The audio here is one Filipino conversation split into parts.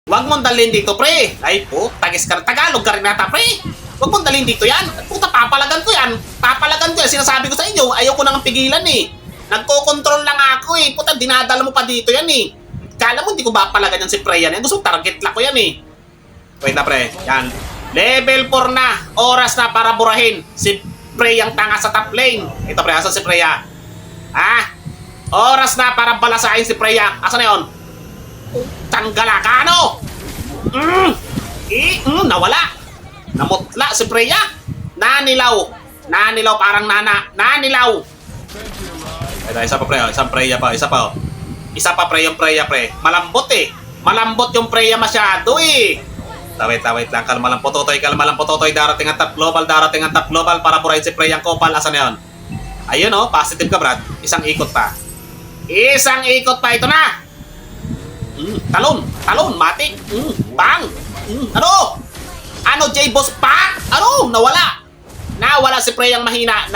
Huwag mong dalhin dito, pre. Ay po, tagis ka. Tagalog ka rin nata, pre. Huwag mong dalhin dito yan. Puta, papalagan ko yan. Papalagan ko yan. Sinasabi ko sa inyo, ayaw ko nang pigilan eh. Nagko-control lang ako eh. Puta, dinadala mo pa dito yan eh. Kala mo hindi ko papalagan yan si Freya yan. Gusto target lock ko yan eh. Wait na, pre. Yan. Level 4 na. Oras na para burahin si Freyang tanga sa top lane. Ito, pre. Asan si Freya? Ah? Oras na para balasain si Freya. Asan na yun? Tanggala ka, ano? Nawala. Namutla si Freya. Nanilaw. Nanilaw parang nana. Nanilaw. Ito, isa pa, pre. Isang Freya pa. Isa pa, oh. Isa pa, pre. Yung Freya, pre. Malambot eh. Malambot yung Freya masyado eh. Wait lang. Kalma lang po, Totoy. Kalma lang po, Totoy. Darating ang top global. Darating ang top global para burahin si Freyang Kopal. Asan na yun? Ayun, oh. Positive ka, Brad. Isang ikot pa. Isang ikot pa. Ito na. Talon, matik. Bang. Ano? Ano, J-Boss pa? Ano? Nawala si Freyang mahina.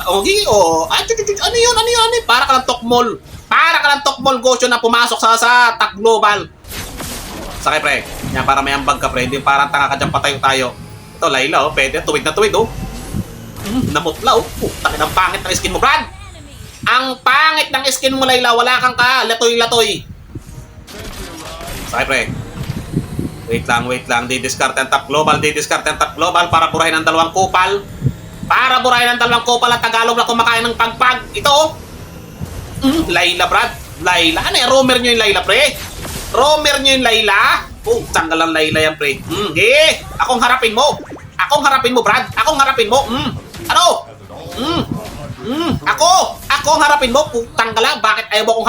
Okay, oh. Ano yun? Para ka lang tokmol. Gosyo na pumasok sa top global. Sakay, pre. Yan, para may ambag ka, pre. Hindi parang tanga ka dyan, patayo tayo. Ito, Layla, oh. Pwede. Tuwid na tuwid, oh. Namutla, oh. Takin ang pangit ng skin mo, Brad. Ang pangit ng skin mo, Layla. Wala kang ka. Latoy. Sakay, pre. Wait lang. Didiscard ang top global para burahin ang dalawang kupal. At Tagalog na kumakain ng pagpag. Ito, oh. Layla, Brad. Layla. Ano yan? Roamer nyo yung Layla, pre. Tanggal ang Layla yan, pre. Akong harapin mo, Brad. Ano? Akong harapin mo. Tanggal. Bakit ayaw mo akong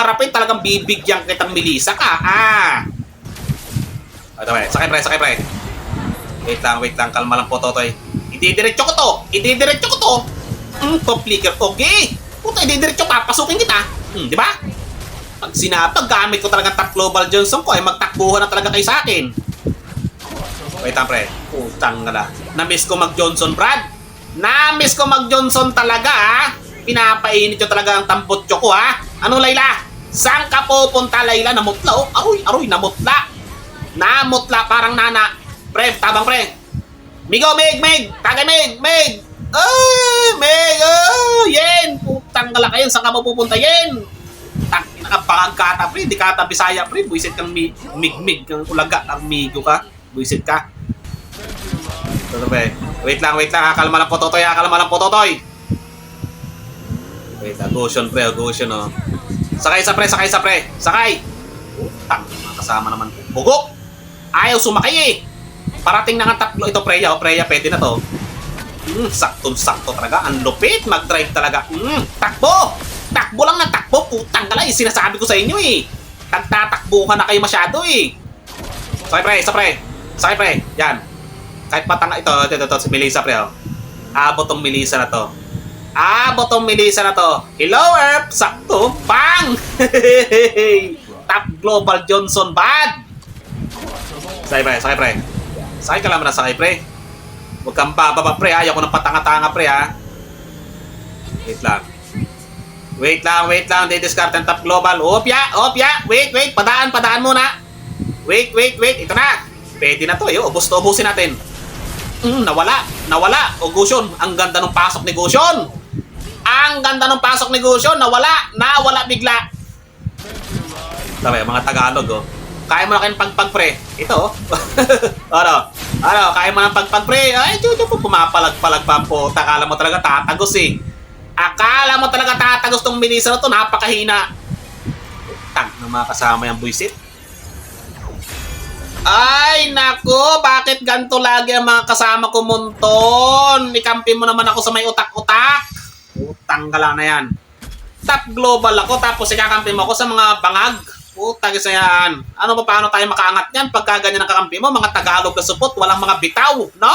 harapin? Talagang bibigyan kitang Melissa ka. Ito, pre. Sakay, pre. Wait lang. Kalma lang po, Totoy. Ididiretso ko to. Top flicker. Okay. Puta, ididiretso pa. Pasukin kita. Di ba? Pag sinapag, gamit ko talaga top global Johnson ko, ay magtakbuhan na talaga kayo sa akin. Wait lang, pre. Putang na. Namiss ko mag-Johnson, Brad. Talaga, ha? Pinapainit nyo talaga ang tambotso ko, ha? Ano, Layla? Saan ka pupunta, Layla? Namutla, oh. Aroy, namutla. Parang nana. Pre, tabang, pre. Migo, Meg. Tagay, Meg. Meg. Yen. Putang na kayo. Saan ka pupunta, Yen? Nakapangagkata, pre. Di kata Bisaya, pre. Buisit kang mig kang ulaga. Amigo ka. Buisit ka. Ito, pre. Wait lang. Kalma lang po, Totoy. Wait, Goshen, pre. Oh. Sakay sa pre. Sakay. Kasama naman. Bugok. Ayaw sumakay eh. Parating na nga tatlo. Ito, Freya. Freya, pwede na to. Sakto talaga. Ang lupit. Mag-drive talaga. Takbo lang ng takbo. Putang galay. Sinasabi ko sa inyo eh. Nagtatakbo ka na kayo masyado eh. Sakay, pre. Yan. Kahit patanga ito. Si Melissa, pre. Oh. Abot tong Melissa na to. Hello, Earth. Sakto. Bang! Top global Johnson, bad. Sakay, pre. Sakay ka lang na, pre. Huwag kang bababa, pre. Ayaw ko ng patanga-tanga, pre, ha. Wait lang. Didiscard ang top global. Opya. Wait. Padaan muna. Wait. Ito na. Pwede na to, eh. Ubusin natin. Nawala. Goshen. Ang ganda ng pasok ni Goshen. Nawala bigla. Sabi, mga Tagalog, oh. Kaya mo na kayong pagpag, pre. Ito, oh. Ano? Kaya mo na pagpag, pre. Ay, pumapalag-palag pa po. Akala mo talaga tatagos, eh. Tong Melissa na to. Napakahina. Tang na mga kasama yung buisit. Ay, nako. Bakit ganito lagi ang mga kasama ko, Monton? Ikampi mo naman ako sa may utak-utak. Tanggalan na yan. Top global ako, tapos ikakampi mo ako sa mga bangag. Putang isa yan. Ano ba, paano tayo makaangat yan? Pagka ganyan ang kakampi mo, mga Tagalog na supot, walang mga bitaw, no?